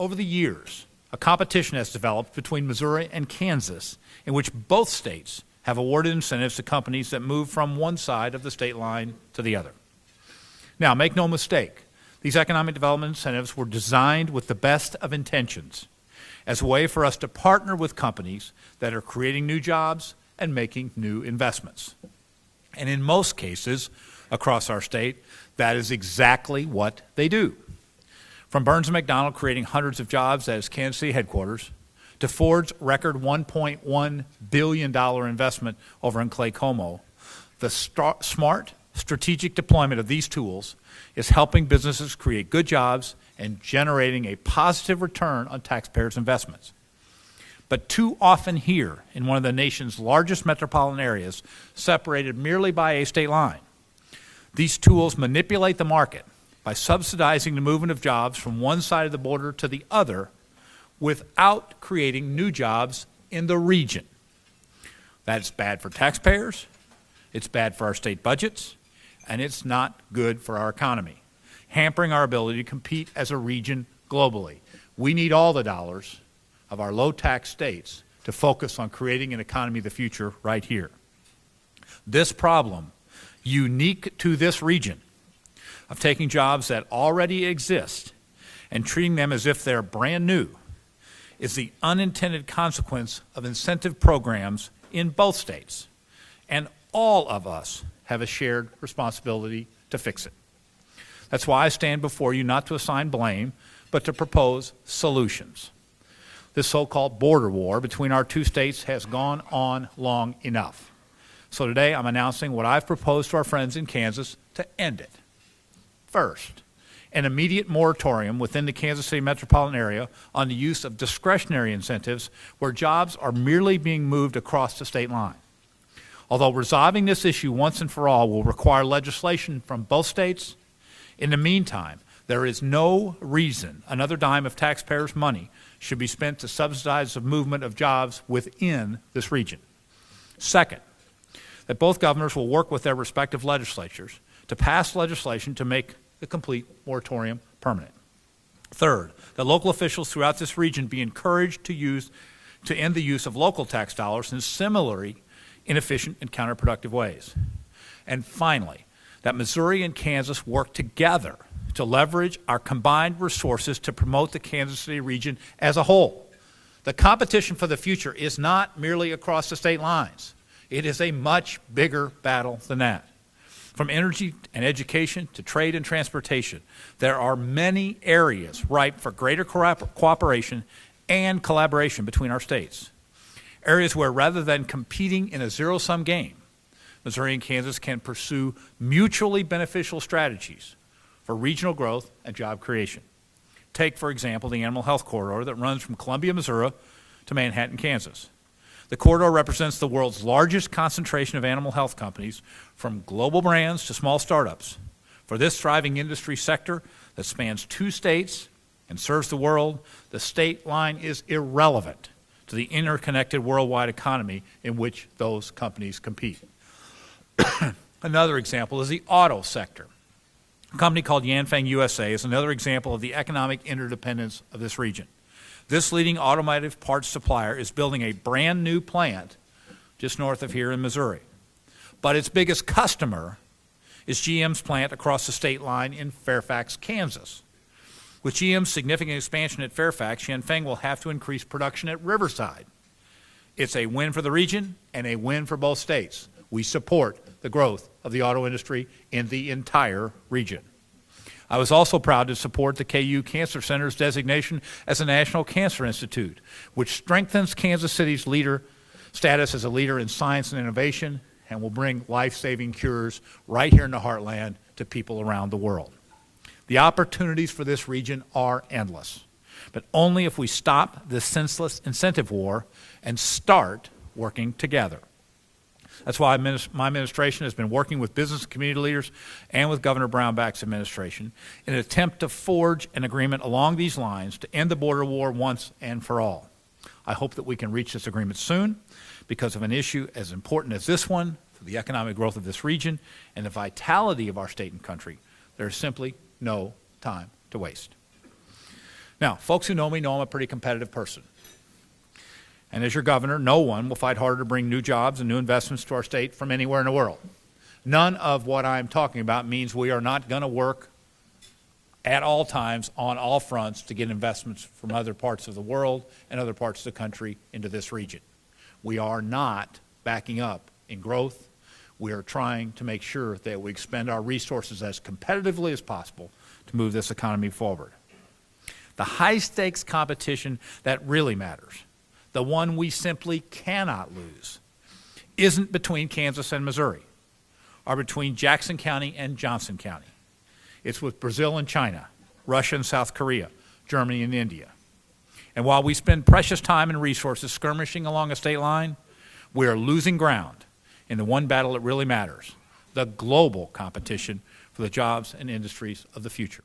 Over the years, a competition has developed between Missouri and Kansas in which both states have awarded incentives to companies that move from one side of the state line to the other. Now, make no mistake, these economic development incentives were designed with the best of intentions as a way for us to partner with companies that are creating new jobs and making new investments. And in most cases across our state, that is exactly what they do. From Burns & McDonnell creating hundreds of jobs at its Kansas City headquarters, to Ford's record $1.1 billion investment over in Clay Como, the smart, strategic deployment of these tools is helping businesses create good jobs and generating a positive return on taxpayers' investments. But too often here, in one of the nation's largest metropolitan areas, separated merely by a state line, these tools manipulate the market by subsidizing the movement of jobs from one side of the border to the other without creating new jobs in the region. That's bad for taxpayers, it's bad for our state budgets, and it's not good for our economy, hampering our ability to compete as a region globally. We need all the dollars of our low-tax states to focus on creating an economy of the future right here. This problem, unique to this region, of taking jobs that already exist and treating them as if they're brand new, is the unintended consequence of incentive programs in both states. And all of us have a shared responsibility to fix it. That's why I stand before you not to assign blame, but to propose solutions. This so-called border war between our two states has gone on long enough. So today I'm announcing what I've proposed to our friends in Kansas to end it. First, an immediate moratorium within the Kansas City metropolitan area on the use of discretionary incentives where jobs are merely being moved across the state line. Although resolving this issue once and for all will require legislation from both states, in the meantime, there is no reason another dime of taxpayers' money should be spent to subsidize the movement of jobs within this region. Second, that both governors will work with their respective legislatures to pass legislation to make the complete moratorium permanent. Third, that local officials throughout this region be encouraged to end the use of local tax dollars in similarly inefficient and counterproductive ways. And finally, that Missouri and Kansas work together to leverage our combined resources to promote the Kansas City region as a whole. The competition for the future is not merely across the state lines. It is a much bigger battle than that. From energy and education to trade and transportation, there are many areas ripe for greater cooperation and collaboration between our states. Areas where, rather than competing in a zero-sum game, Missouri and Kansas can pursue mutually beneficial strategies for regional growth and job creation. Take, for example, the animal health corridor that runs from Columbia, Missouri to Manhattan, Kansas. The corridor represents the world's largest concentration of animal health companies, from global brands to small startups. For this thriving industry sector that spans two states and serves the world, the state line is irrelevant to the interconnected worldwide economy in which those companies compete. Another example is the auto sector. A company called Yanfeng USA is another example of the economic interdependence of this region. This leading automotive parts supplier is building a brand new plant just north of here in Missouri. But its biggest customer is GM's plant across the state line in Fairfax, Kansas. With GM's significant expansion at Fairfax, Yanfeng will have to increase production at Riverside. It's a win for the region and a win for both states. We support the growth of the auto industry in the entire region. I was also proud to support the KU Cancer Center's designation as a National Cancer Institute, which strengthens Kansas City's status as a leader in science and innovation and will bring life-saving cures right here in the heartland to people around the world. The opportunities for this region are endless, but only if we stop this senseless incentive war and start working together. That's why my administration has been working with business and community leaders and with Governor Brownback's administration in an attempt to forge an agreement along these lines to end the border war once and for all. I hope that we can reach this agreement soon because of an issue as important as this one for the economic growth of this region and the vitality of our state and country. There is simply no time to waste. Now, folks who know me know I'm a pretty competitive person. And as your governor, no one will fight harder to bring new jobs and new investments to our state from anywhere in the world. None of what I'm talking about means we are not going to work at all times on all fronts to get investments from other parts of the world and other parts of the country into this region. We are not backing up in growth. We are trying to make sure that we expend our resources as competitively as possible to move this economy forward. The high-stakes competition that really matters, the one we simply cannot lose, isn't between Kansas and Missouri, or between Jackson County and Johnson County. It's with Brazil and China, Russia and South Korea, Germany and India. And while we spend precious time and resources skirmishing along a state line, we are losing ground in the one battle that really matters, the global competition for the jobs and industries of the future.